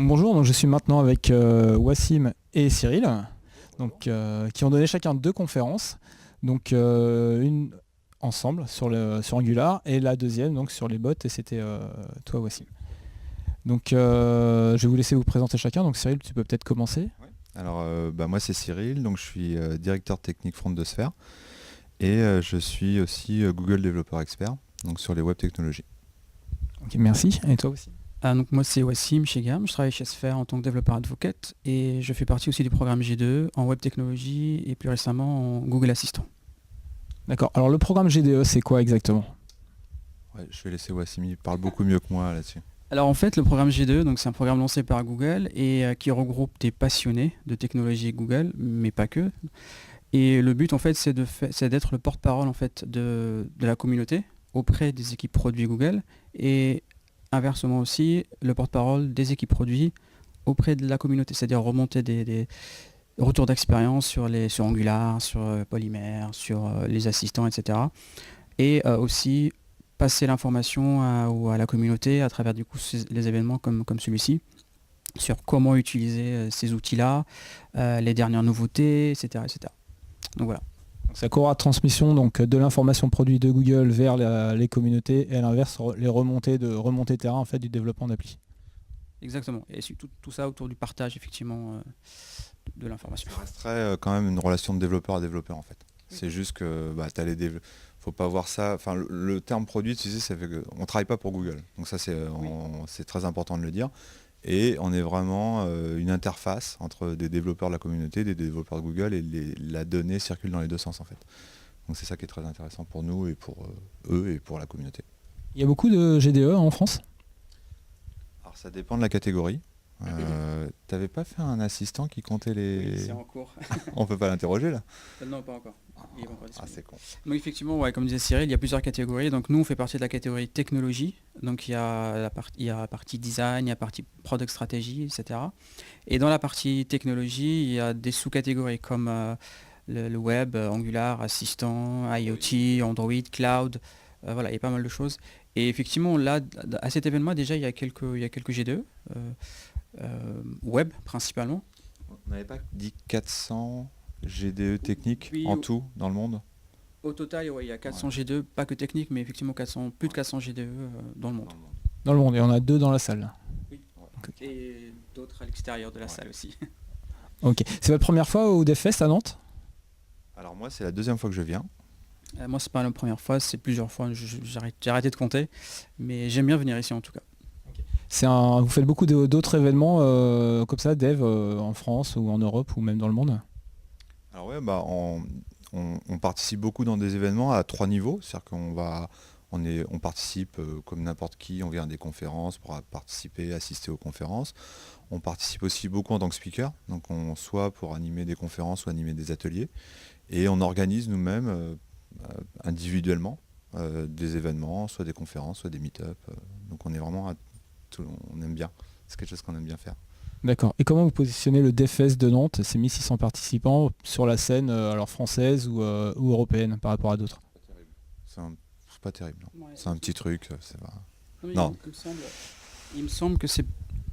Bonjour, donc je suis maintenant avec Wassim et Cyril, donc, qui ont donné chacun deux conférences, donc une ensemble sur Angular et la deuxième donc sur les bots, et c'était toi Wassim. Donc je vais vous laisser vous présenter chacun, donc Cyril tu peux peut-être commencer. Ouais. Alors moi c'est Cyril, donc je suis directeur technique front de Sphère et je suis aussi Google développeur expert donc sur les web technologies. Ok, merci, et toi aussi. Donc moi c'est Wassim chez GAM, je travaille chez Sphère en tant que développeur advocate et je fais partie aussi du programme G2 en web technologie et plus récemment en Google Assistant. D'accord, alors le programme GDE c'est quoi exactement? Ouais, je vais laisser Wassim, il parle beaucoup mieux que moi là-dessus. Alors en fait le programme G2 donc c'est un programme lancé par Google et qui regroupe des passionnés de technologie Google mais pas que. Et le but en fait c'est d'être le porte-parole en fait de la communauté auprès des équipes produits Google et inversement aussi le porte-parole des équipes produits auprès de la communauté, c'est-à-dire remonter des retours d'expérience sur Angular, sur Polymer, sur les assistants, etc. Et aussi passer l'information à la communauté à travers du coup les événements comme celui-ci, sur comment utiliser ces outils-là, les dernières nouveautés, etc. etc. Donc voilà. Ça court à transmission donc, de l'information produit de Google vers les communautés et à l'inverse les remontées terrain en fait, du développement d'appli. Exactement. Et tout ça autour du partage effectivement de l'information. Ça resterait quand même une relation de développeur à développeur en fait. C'est juste que faut pas voir ça. Enfin le terme produit, tu sais, ça fait que on travaille pas pour Google. Donc ça c'est très important de le dire. Et on est vraiment une interface entre des développeurs de la communauté, des développeurs de Google, et la donnée circule dans les deux sens en fait. Donc c'est ça qui est très intéressant pour nous et pour eux et pour la communauté. Il y a beaucoup de GDE en France? Alors ça dépend de la catégorie. T'avais pas fait un assistant qui comptait les... Oui, c'est en cours. On peut pas l'interroger là? Non, pas encore. Il est pas encore disponible. C'est con. Donc effectivement, ouais, comme disait Cyril, il y a plusieurs catégories. Donc nous, on fait partie de la catégorie technologie. Donc il y a la partie design, il y a la partie product strategy, etc. Et dans la partie technologie, il y a des sous-catégories comme le web, Angular, Assistant, IoT, Android, Cloud. Voilà, il y a pas mal de choses. Et effectivement, là, à cet événement, déjà, il y a quelques GDE, web principalement. On n'avait pas dit 400 GDE techniques Oui, en tout dans le monde? Au total, ouais, il y a 400 G2, pas que technique, mais effectivement plus de 400 GDE dans le monde. Dans le monde, et on a deux dans la salle. Oui. Et d'autres à l'extérieur de la salle aussi. Ok. C'est votre première fois au DevFest à Nantes? Alors moi c'est la deuxième fois que je viens. Moi, c'est pas la première fois, c'est plusieurs fois. J'ai arrêté de compter, mais j'aime bien venir ici en tout cas. Vous faites beaucoup d'autres événements comme ça, Dev, en France ou en Europe ou même dans le monde? Alors ouais, on participe beaucoup dans des événements à 3 niveaux, c'est-à-dire on participe comme n'importe qui, on vient à des conférences pour participer, assister aux conférences. On participe aussi beaucoup en tant que speaker, donc soit pour animer des conférences ou animer des ateliers, et on organise nous-mêmes individuellement des événements, soit des conférences, soit des meet-up. Donc on est vraiment on aime bien, c'est quelque chose qu'on aime bien faire. D'accord. Et comment vous positionnez le DevFest de Nantes, ces 1600 participants, sur la scène alors française ou européenne par rapport à d'autres? C'est pas terrible, non. Ouais, C'est un petit truc, c'est pas... Non. Il me semble que c'est,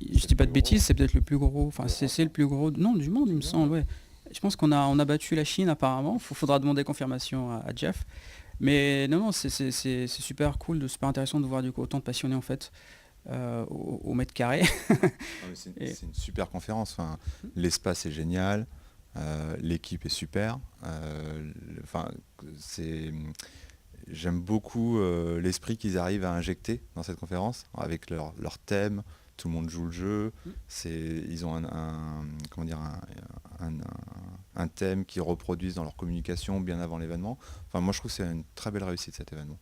je dis pas de bêtises, c'est peut-être le plus gros, enfin c'est le plus gros, non, du monde il me semble, ouais. Je pense qu'on a battu la Chine apparemment, faudra demander confirmation à Jeff. Mais non, c'est super cool, super intéressant de voir du coup autant de passionnés en fait au mètre carré. C'est une super conférence, enfin, l'espace est génial, l'équipe est super, j'aime beaucoup l'esprit qu'ils arrivent à injecter dans cette conférence avec leur thème. Tout le monde joue le jeu. Ils ont un thème qu'ils reproduisent dans leur communication bien avant l'événement. Enfin, moi, je trouve que c'est une très belle réussite cet événement.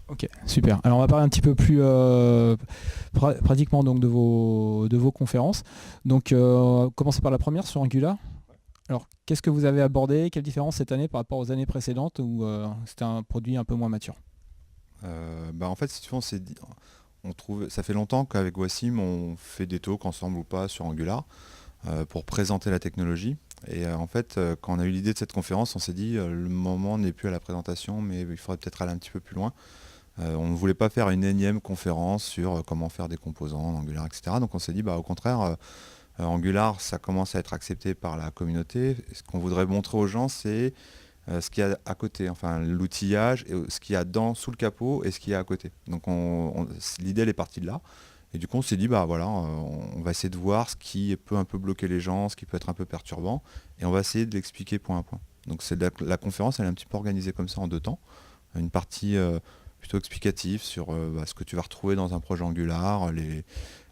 Ok, super. Alors on va parler un petit peu plus pratiquement donc de vos conférences. Donc commencer par la première sur Angular. Alors qu'est-ce que vous avez abordé? Quelle différence cette année par rapport aux années précédentes où c'était un produit un peu moins mature? En fait, si tu veux, ça fait longtemps qu'avec Wassim, on fait des talks ensemble ou pas sur Angular pour présenter la technologie. Et en fait, quand on a eu l'idée de cette conférence, on s'est dit le moment n'est plus à la présentation, mais il faudrait peut-être aller un petit peu plus loin. On ne voulait pas faire une énième conférence sur comment faire des composants en Angular, etc. Donc on s'est dit, au contraire, Angular, ça commence à être accepté par la communauté. Ce qu'on voudrait montrer aux gens, c'est ce qu'il y a à côté, enfin l'outillage, et ce qu'il y a sous le capot et ce qu'il y a à côté. Donc l'idée, elle est partie de là. Et du coup, on s'est dit, on va essayer de voir ce qui peut un peu bloquer les gens, ce qui peut être un peu perturbant, et on va essayer de l'expliquer point à point. Donc la conférence, elle est un petit peu organisée comme ça en 2 temps. Une partie plutôt explicative sur ce que tu vas retrouver dans un projet Angular,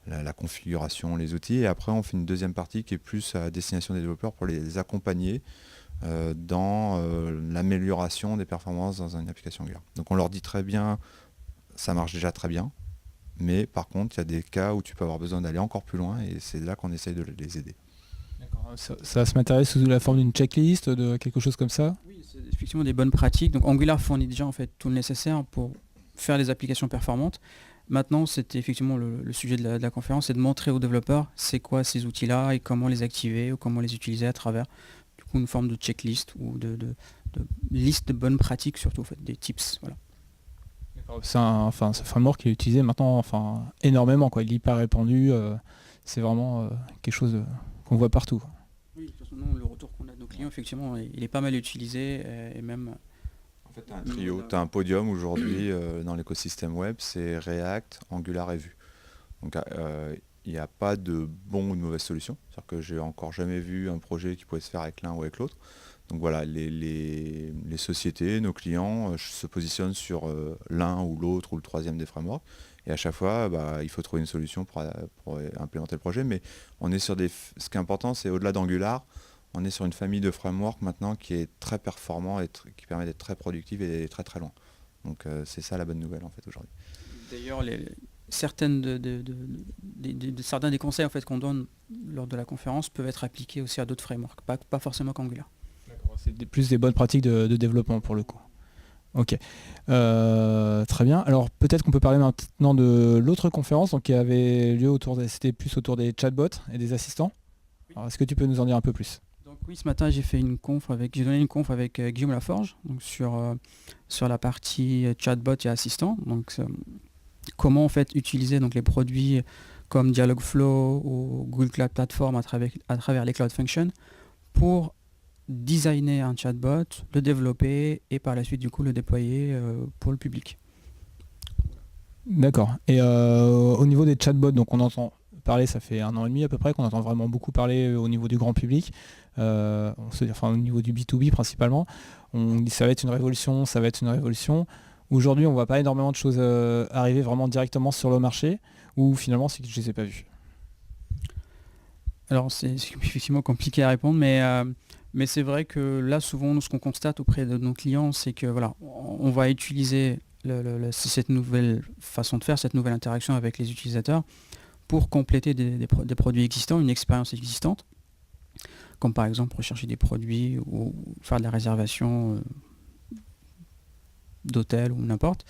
la configuration, les outils, et après on fait une deuxième partie qui est plus à destination des développeurs pour les accompagner dans l'amélioration des performances dans une application Angular. Donc on leur dit très bien, ça marche déjà très bien, mais par contre il y a des cas où tu peux avoir besoin d'aller encore plus loin, et c'est là qu'on essaye de les aider. D'accord. Ça se matérialise sous la forme d'une checklist, de quelque chose comme ça? Oui, c'est effectivement des bonnes pratiques. Donc Angular fournit déjà en fait tout le nécessaire pour faire des applications performantes. Maintenant, c'était effectivement le sujet de la conférence, c'est de montrer aux développeurs c'est quoi ces outils-là et comment les activer ou comment les utiliser à travers du coup, une forme de checklist ou de liste de bonnes pratiques, surtout en fait, des tips. Voilà. Ce framework qui est utilisé maintenant énormément, quoi. Il est hyper répandu, c'est vraiment quelque chose qu'on voit partout. Oui, de toute façon, nous, le retour qu'on a de nos clients, effectivement, il est pas mal utilisé et même... En fait, tu as un trio, tu as un podium aujourd'hui dans l'écosystème web, c'est React, Angular et Vue. Donc il n'y a pas de bon ou de mauvaise solution. C'est-à-dire que j'ai encore jamais vu un projet qui pouvait se faire avec l'un ou avec l'autre. Donc voilà, les sociétés, nos clients se positionnent sur l'un ou l'autre ou le troisième des frameworks. Et à chaque fois, il faut trouver une solution pour implémenter le projet. Mais on est sur ce qui est important, c'est au-delà d'Angular, on est sur une famille de frameworks maintenant qui est très performant et qui permet d'être très productif et d'aller très très loin. Donc c'est ça la bonne nouvelle en fait aujourd'hui. D'ailleurs, certains des conseils en fait, qu'on donne lors de la conférence peuvent être appliqués aussi à d'autres frameworks, pas forcément qu'Angular. C'est plus des bonnes pratiques de développement pour le coup. Ok. Très bien. Alors peut-être qu'on peut parler maintenant de l'autre conférence qui avait lieu c'était plus autour des chatbots et des assistants. Alors, est-ce que tu peux nous en dire un peu plus? Donc oui, ce matin j'ai donné une conf avec Guillaume Laforge donc sur la partie chatbot et assistant. Donc comment en fait utiliser donc les produits comme Dialogflow ou Google Cloud Platform à travers les Cloud Functions pour designer un chatbot, le développer et par la suite du coup le déployer pour le public. D'accord. Et au niveau des chatbots, donc on entend parler, ça fait 1 an et demi à peu près qu'on entend vraiment beaucoup parler au niveau du grand public, au niveau du B2B principalement. On dit ça va être une révolution, ça va être une révolution. Aujourd'hui, on voit pas énormément de choses arriver vraiment directement sur le marché, ou finalement c'est que je les ai pas vus. Alors c'est effectivement compliqué à répondre, mais c'est vrai que là souvent nous, ce qu'on constate auprès de nos clients, c'est que voilà, on va utiliser cette nouvelle façon de faire, cette nouvelle interaction avec les utilisateurs pour compléter des produits existants, une expérience existante, comme par exemple rechercher des produits ou faire de la réservation d'hôtel ou n'importe.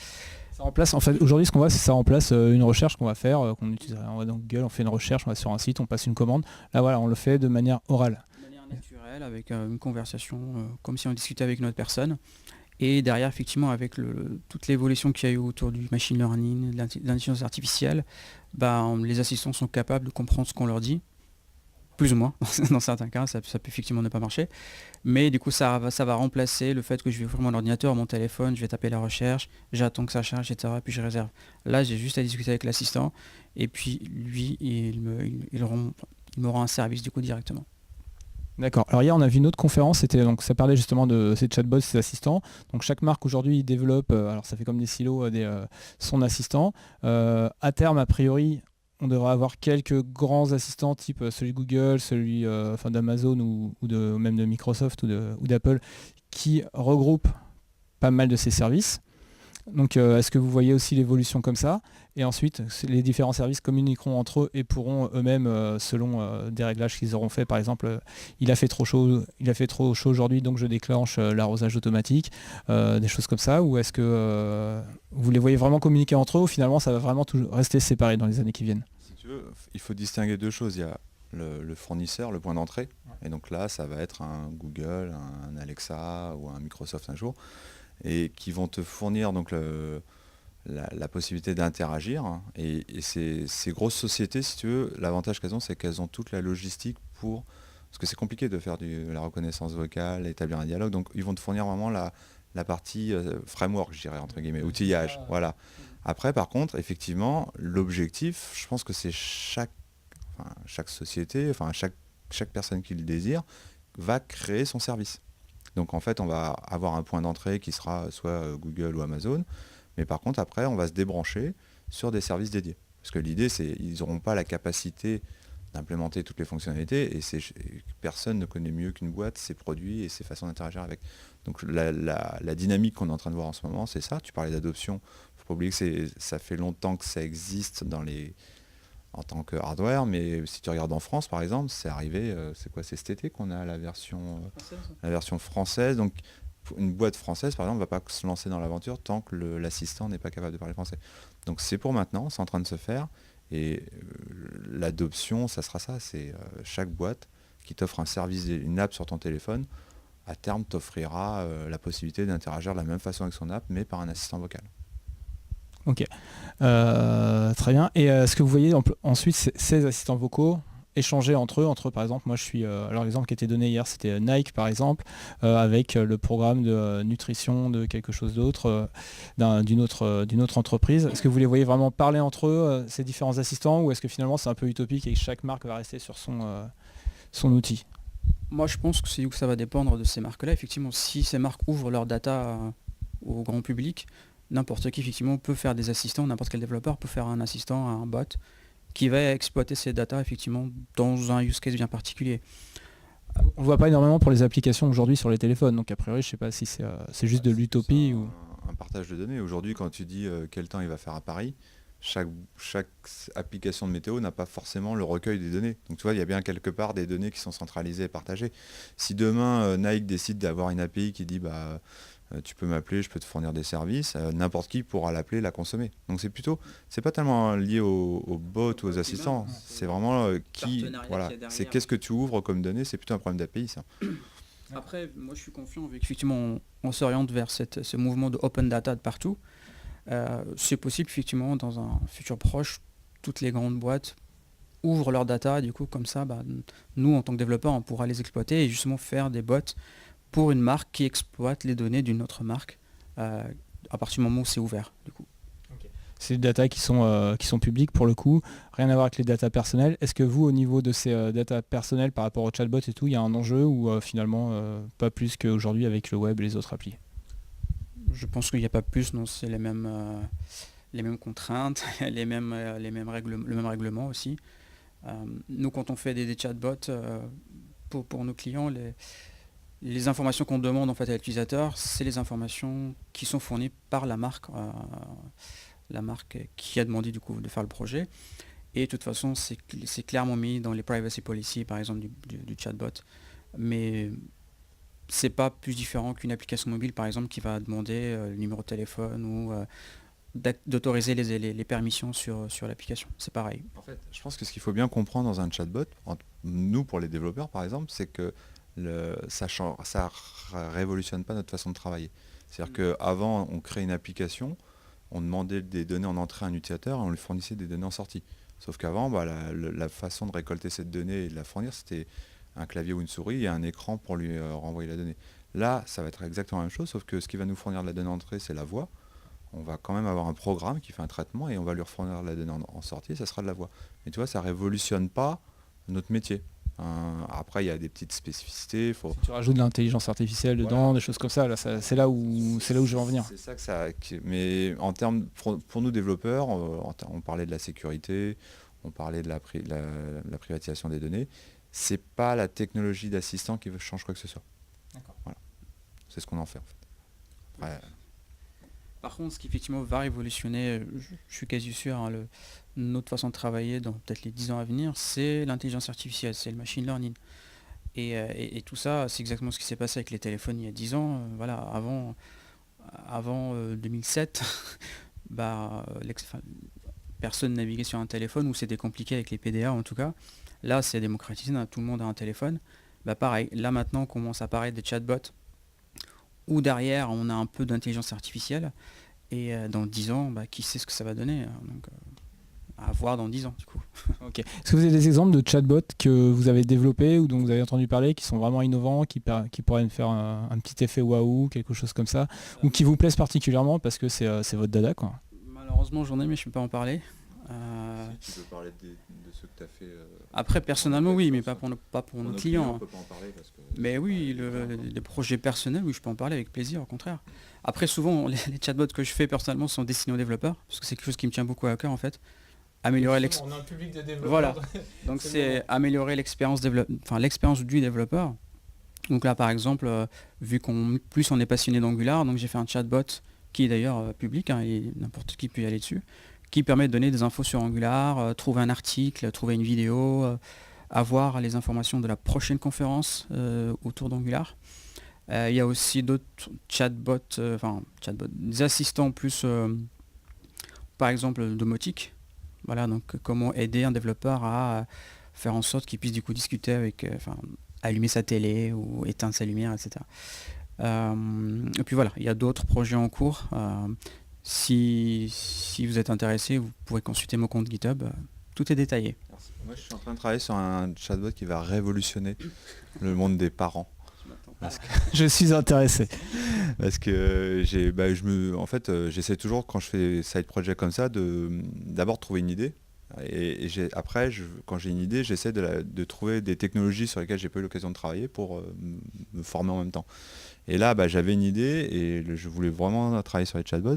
Ça remplace, en fait, aujourd'hui, ce qu'on voit, c'est que ça remplace une recherche qu'on va faire, qu'on utiliserait. On va dans Google, on fait une recherche, on va sur un site, on passe une commande. Là, voilà, on le fait de manière orale. De manière naturelle, avec une conversation, comme si on discutait avec une autre personne. Et derrière, effectivement, avec toute l'évolution qu'il y a eu autour du machine learning, de l'intelligence artificielle, les assistants sont capables de comprendre ce qu'on leur dit, plus ou moins, dans certains cas, ça peut effectivement ne pas marcher. Mais du coup, ça va remplacer le fait que je vais ouvrir mon ordinateur, mon téléphone, je vais taper la recherche, j'attends que ça charge, etc. Puis je réserve. Là, j'ai juste à discuter avec l'assistant, et puis lui, il me rend un service du coup directement. D'accord. Alors hier, on a vu une autre conférence, ça parlait justement de ces chatbots, ces assistants. Donc chaque marque aujourd'hui développe, alors ça fait comme des silos, son assistant. À terme, a priori, on devrait avoir quelques grands assistants type celui de Google, celui d'Amazon ou même de Microsoft ou d'Apple qui regroupent pas mal de ces services. Donc est-ce que vous voyez aussi l'évolution comme ça? Et ensuite, les différents services communiqueront entre eux et pourront eux-mêmes, selon des réglages qu'ils auront fait, par exemple, il a fait trop chaud aujourd'hui, donc je déclenche l'arrosage automatique, des choses comme ça, ou est-ce que vous les voyez vraiment communiquer entre eux, ou finalement ça va vraiment rester séparé dans les années qui viennent? Si tu veux, il faut distinguer 2 choses. Il y a le fournisseur, le point d'entrée, et donc là, ça va être un Google, un Alexa ou un Microsoft un jour, et qui vont te fournir donc la possibilité d'interagir. Et ces grosses sociétés, si tu veux, l'avantage qu'elles ont, c'est qu'elles ont toute la logistique pour... Parce que c'est compliqué de faire la reconnaissance vocale, établir un dialogue. Donc ils vont te fournir vraiment la partie framework, je dirais, entre guillemets, outillage. Voilà. Après, par contre, effectivement, l'objectif, je pense que c'est chaque société, chaque personne qui le désire, va créer son service. Donc en fait, on va avoir un point d'entrée qui sera soit Google ou Amazon, mais par contre, après, on va se débrancher sur des services dédiés. Parce que l'idée, c'est qu'ils n'auront pas la capacité d'implémenter toutes les fonctionnalités, et personne ne connaît mieux qu'une boîte ses produits et ses façons d'interagir avec. Donc la dynamique qu'on est en train de voir en ce moment, c'est ça. Tu parlais d'adoption. Il ne faut pas oublier que ça fait longtemps que ça existe en tant que hardware, mais si tu regardes en France, par exemple, c'est arrivé, c'est cet été qu'on a la version française. Donc une boîte française, par exemple, ne va pas se lancer dans l'aventure tant que l'assistant n'est pas capable de parler français. Donc c'est pour maintenant, c'est en train de se faire. Et l'adoption, ça sera ça, c'est chaque boîte qui t'offre un service, une app sur ton téléphone, à terme t'offrira la possibilité d'interagir de la même façon avec son app, mais par un assistant vocal. Ok, très bien. Et est-ce que vous voyez ensuite ces assistants vocaux échanger entre par exemple, moi je suis, alors l'exemple qui était donné hier, c'était Nike par exemple, avec le programme de nutrition de quelque chose d'autre, d'une autre entreprise. Est-ce que vous les voyez vraiment parler entre eux, ces différents assistants, ou est-ce que finalement c'est un peu utopique et que chaque marque va rester sur son outil? Moi, je pense que c'est où ça va dépendre de ces marques-là. Effectivement, si ces marques ouvrent leur data au grand public, n'importe qui effectivement peut faire des assistants, n'importe quel développeur peut faire un assistant, un bot, qui va exploiter ces data effectivement dans un use case bien particulier. On ne voit pas énormément pour les applications aujourd'hui sur les téléphones, donc a priori je ne sais pas si c'est juste de l'utopie ou... Un partage de données. Aujourd'hui, quand tu dis quel temps il va faire à Paris, chaque application de météo n'a pas forcément le recueil des données. Donc tu vois, il y a bien quelque part des données qui sont centralisées et partagées. Si demain Nike décide d'avoir une API qui dit tu peux m'appeler, je peux te fournir des services, n'importe qui pourra l'appeler, la consommer. Donc c'est pas tellement lié aux bots ou aux assistants, c'est vraiment c'est qu'est-ce que tu ouvres comme données, c'est plutôt un problème d'API ça. Après, moi je suis confiant avec effectivement on s'oriente vers ce mouvement de open data de partout. C'est possible effectivement dans un futur proche, toutes les grandes boîtes ouvrent leur data, du coup comme ça, nous en tant que développeurs on pourra les exploiter et justement faire des bots pour une marque qui exploite les données d'une autre marque à partir du moment où c'est ouvert du coup. C'est des data qui sont publiques pour le coup, rien à voir avec les data personnelles. Est-ce que vous, au niveau de ces data personnelles par rapport au chatbot et tout, il y a un enjeu ou finalement pas plus qu'aujourd'hui avec le web et les autres applis? Je pense qu'il n'y a pas plus, non, c'est les mêmes contraintes, le même règlement aussi. Nous, quand on fait des chatbots pour nos clients, les informations qu'on demande en fait à l'utilisateur, c'est les informations qui sont fournies par la marque qui a demandé du coup de faire le projet. Et de toute façon, c'est clairement mis dans les privacy policy, par exemple, du chatbot. Mais c'est pas plus différent qu'une application mobile, par exemple, qui va demander le numéro de téléphone ou d'autoriser les permissions sur l'application. C'est pareil. En fait, je pense que ce qu'il faut bien comprendre dans un chatbot, nous pour les développeurs par exemple, c'est que ça révolutionne pas notre façon de travailler. C'est-à-dire qu'avant, on crée une application, on demandait des données en entrée à un utilisateur et on lui fournissait des données en sortie. Sauf qu'avant, la façon de récolter cette donnée et de la fournir, c'était un clavier ou une souris et un écran pour lui renvoyer la donnée. Là, ça va être exactement la même chose, sauf que ce qui va nous fournir de la donnée en entrée, c'est la voix. On va quand même avoir un programme qui fait un traitement et on va lui fournir la donnée en sortie, ça sera de la voix. Mais tu vois, ça révolutionne pas notre métier. Après, il y a des petites spécificités. Si tu rajoutes de l'intelligence artificielle dedans, des choses comme ça, c'est là où je vais en venir. C'est ça mais en termes, pour nous développeurs, on parlait de la sécurité, on parlait de la privatisation des données. C'est pas la technologie d'assistant qui change quoi que ce soit. D'accord. Voilà. C'est ce qu'on en fait en fait. Après, par contre, ce qui effectivement va révolutionner, je suis quasi sûr, notre façon de travailler dans peut-être les 10 ans à venir, c'est l'intelligence artificielle, c'est le machine learning. Et tout ça, c'est exactement ce qui s'est passé avec les téléphones il y a 10 ans. Avant 2007, personne naviguait sur un téléphone, ou c'était compliqué avec les PDA en tout cas. Là, c'est démocratisé, tout le monde a un téléphone. Pareil, là maintenant, commence à apparaître des chatbots où derrière, on a un peu d'intelligence artificielle. Et dans 10 ans, qui sait ce que ça va donner, donc à voir dans 10 ans du coup. Ok. Est-ce que vous avez des exemples de chatbots que vous avez développés ou dont vous avez entendu parler, qui sont vraiment innovants, qui pourraient me faire un petit effet waouh, quelque chose comme ça, ou qui vous plaisent particulièrement parce que c'est votre dada, quoi. Malheureusement j'en ai, mais je ne peux pas en parler. Si tu peux parler de ceux que tu as fait. Après personnellement oui, mais pas pour nos clients. On peut pas en parler parce que Mais oui, les projets personnels, oui, je peux en parler avec plaisir, au contraire. Après, souvent, les chatbots que je fais personnellement sont destinés aux développeurs, parce que c'est quelque chose qui me tient beaucoup à cœur, en fait. Améliorer On a un public de développeurs. Voilà. Donc c'est améliorer l'expérience l'expérience du développeur. Donc là, par exemple, vu plus on est passionné d'Angular, donc j'ai fait un chatbot qui est d'ailleurs public, hein, et n'importe qui peut y aller dessus, qui permet de donner des infos sur Angular, trouver un article, trouver une vidéo, avoir les informations de la prochaine conférence autour d'Angular. Il y a aussi d'autres chatbots, des assistants plus, par exemple, domotique. Voilà, donc comment aider un développeur à faire en sorte qu'il puisse du coup discuter avec, allumer sa télé ou éteindre sa lumière, etc. Et puis voilà, il y a d'autres projets en cours. Si vous êtes intéressé, vous pourrez consulter mon compte GitHub. Tout est détaillé. Merci. Moi, je suis en train de travailler sur un chatbot qui va révolutionner le monde des parents. Je suis intéressé. Parce que j'essaie toujours quand je fais side project comme ça d'abord trouver une idée. Et après, quand j'ai une idée, j'essaie de trouver des technologies sur lesquelles j'ai pas eu l'occasion de travailler pour me former en même temps. Et là, j'avais une idée et je voulais vraiment travailler sur les chatbots.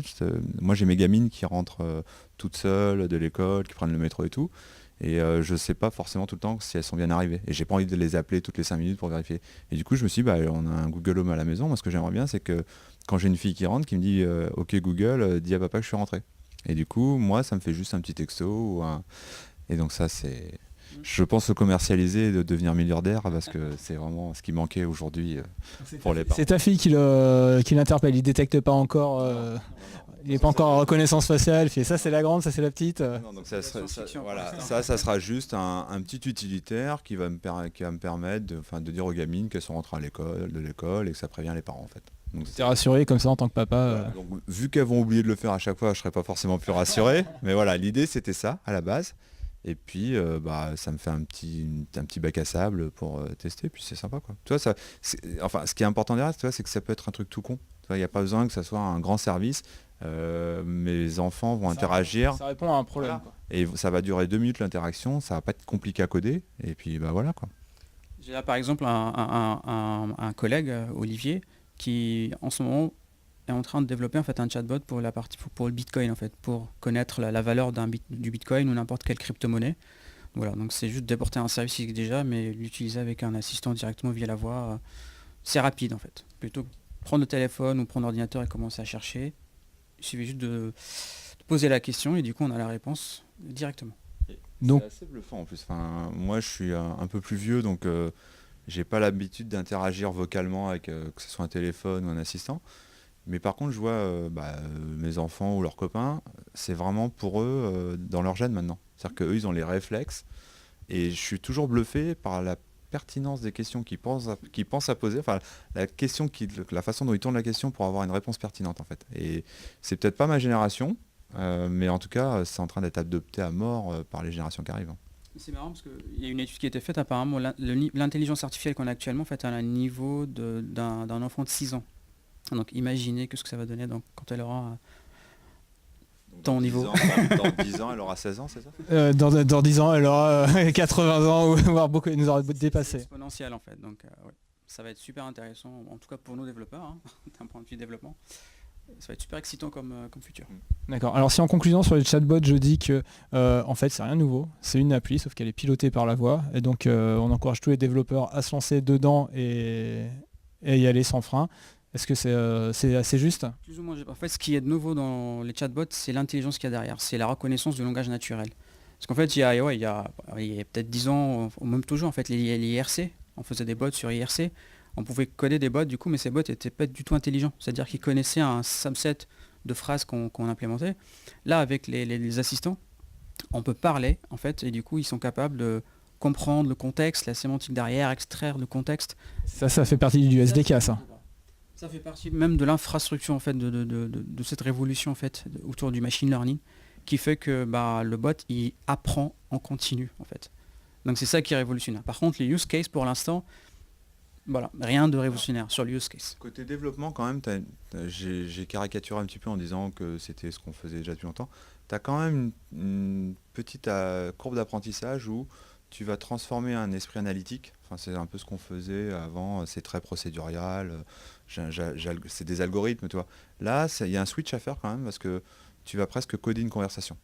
Moi, j'ai mes gamines qui rentrent toutes seules de l'école, qui prennent le métro et tout. Et je sais pas forcément tout le temps si elles sont bien arrivées. Et j'ai pas envie de les appeler toutes les 5 minutes pour vérifier. Et du coup, je me suis dit, on a un Google Home à la maison. Moi, ce que j'aimerais bien, c'est que quand j'ai une fille qui rentre, qui me dit OK Google, dis à papa que je suis rentré. Et du coup, moi, ça me fait juste un petit texto. Et donc ça, c'est... Je pense le commercialiser et de devenir milliardaire parce que c'est vraiment ce qui manquait aujourd'hui pour les parents. C'est ta fille qui l'interpelle, il détecte pas encore... Il n'est pas encore en reconnaissance faciale, il fait ça c'est la grande, ça c'est la petite. Non, donc ça sera juste un petit utilitaire qui va me permettre de dire aux gamines qu'elles sont rentrées de l'école et que ça prévient les parents en fait. T'es rassuré comme ça en tant que papa. Voilà, donc, vu qu'elles vont oublier de le faire à chaque fois, je ne serai pas forcément plus rassuré. Mais voilà, l'idée c'était ça à la base. Et puis ça me fait un petit bac à sable pour tester, puis c'est sympa quoi. Tu vois, ce qui est important derrière, tu vois, c'est que ça peut être un truc tout con. Il n'y a pas besoin que ça soit un grand service. Mes enfants vont interagir. Ça répond à un problème. Voilà. Et ça va durer 2 minutes l'interaction, ça va pas être compliqué à coder. Et puis voilà quoi. J'ai là par exemple un collègue, Olivier, qui en ce moment est en train de développer en fait un chatbot pour le Bitcoin en fait, pour connaître la valeur du Bitcoin ou n'importe quelle crypto-monnaie. Voilà, donc c'est juste d'apporter un service qui existe déjà, mais l'utiliser avec un assistant directement via la voix, c'est rapide en fait. Plutôt que prendre le téléphone ou prendre l'ordinateur et commencer à chercher, il suffit juste de poser la question et du coup on a la réponse directement. Donc, c'est assez bluffant en plus. Moi je suis un peu plus vieux donc j'ai pas l'habitude d'interagir vocalement avec que ce soit un téléphone ou un assistant. Mais par contre je vois mes enfants ou leurs copains, c'est vraiment pour eux dans leur gène maintenant. C'est-à-dire qu'eux ils ont les réflexes et je suis toujours bluffé par la pertinence des questions qu'ils pensent à poser, la façon dont ils tournent la question pour avoir une réponse pertinente en fait. Et c'est peut-être pas ma génération, mais en tout cas c'est en train d'être adopté à mort par les générations qui arrivent. C'est marrant parce qu'il y a une étude qui a été faite apparemment, l'intelligence artificielle qu'on a actuellement en fait, à un niveau d'un enfant de 6 ans. Donc imaginez ce que ça va donner quand elle aura ton niveau. Dans 10 ans, elle aura 16 ans, c'est ça dans 10 ans, elle aura 80 ans, ou voire beaucoup, elle nous aura dépassé. C'est exponentiel en fait, donc ouais. Ça va être super intéressant, en tout cas pour nos développeurs, hein, d'un point de vue développement. Ça va être super excitant comme futur. D'accord, alors si en conclusion sur les chatbots, je dis que en fait c'est rien de nouveau, c'est une appli, sauf qu'elle est pilotée par la voix, et donc on encourage tous les développeurs à se lancer dedans et y aller sans frein. Est-ce que c'est assez juste ? Plus ou moins. En fait, ce qui est de nouveau dans les chatbots, c'est l'intelligence qu'il y a derrière. C'est la reconnaissance du langage naturel. Parce qu'en fait, il y a peut-être 10 ans, ou même toujours, en fait, les IRC, on faisait des bots sur IRC. On pouvait coder des bots, du coup, mais ces bots n'étaient pas du tout intelligents. C'est-à-dire qu'ils connaissaient un subset de phrases qu'on implémentait. Là, avec les assistants, on peut parler, en fait, et du coup, ils sont capables de comprendre le contexte, la sémantique derrière, extraire le contexte. Ça fait partie du SDK, ça. Ça fait partie même de l'infrastructure en fait de cette révolution en fait autour du machine learning qui fait que le bot il apprend en continu en fait. Donc c'est ça qui est révolutionnaire. Par contre les use cases pour l'instant, voilà, rien de révolutionnaire sur le use case. Côté développement, quand même, j'ai caricaturé un petit peu en disant que c'était ce qu'on faisait déjà depuis longtemps. Tu as quand même une petite courbe d'apprentissage où tu vas transformer un esprit analytique. Enfin, c'est un peu ce qu'on faisait avant, c'est très procédurial, c'est des algorithmes, tu vois. Là, il y a un switch à faire quand même parce que tu vas presque coder une conversation.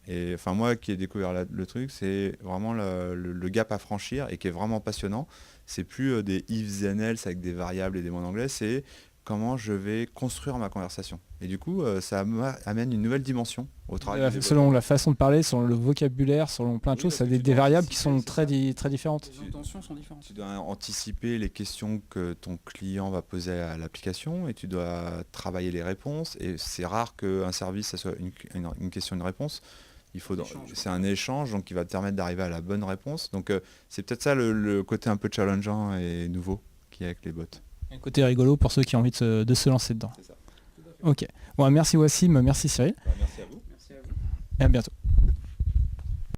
Et enfin, moi qui ai découvert le truc, c'est vraiment le gap à franchir et qui est vraiment passionnant. C'est plus des ifs and else avec des variables et des mots en anglais, c'est comment je vais construire ma conversation. Et du coup, ça amène une nouvelle dimension au travail. Selon la façon de parler, selon le vocabulaire, selon plein de choses, ça a des variables qui sont très différentes. Les intentions sont différentes. Tu dois anticiper les questions que ton client va poser à l'application et tu dois travailler les réponses. Et c'est rare qu'un service, ça soit une question, une réponse. C'est un échange donc qui va te permettre d'arriver à la bonne réponse. Donc c'est peut-être ça le côté un peu challengeant et nouveau qu'il y a avec les bots. Un côté rigolo pour ceux qui ont envie de se lancer dedans. C'est ça. Ok. Bon, merci Wassim, merci Cyril. Merci à vous. Merci à vous. Et à bientôt.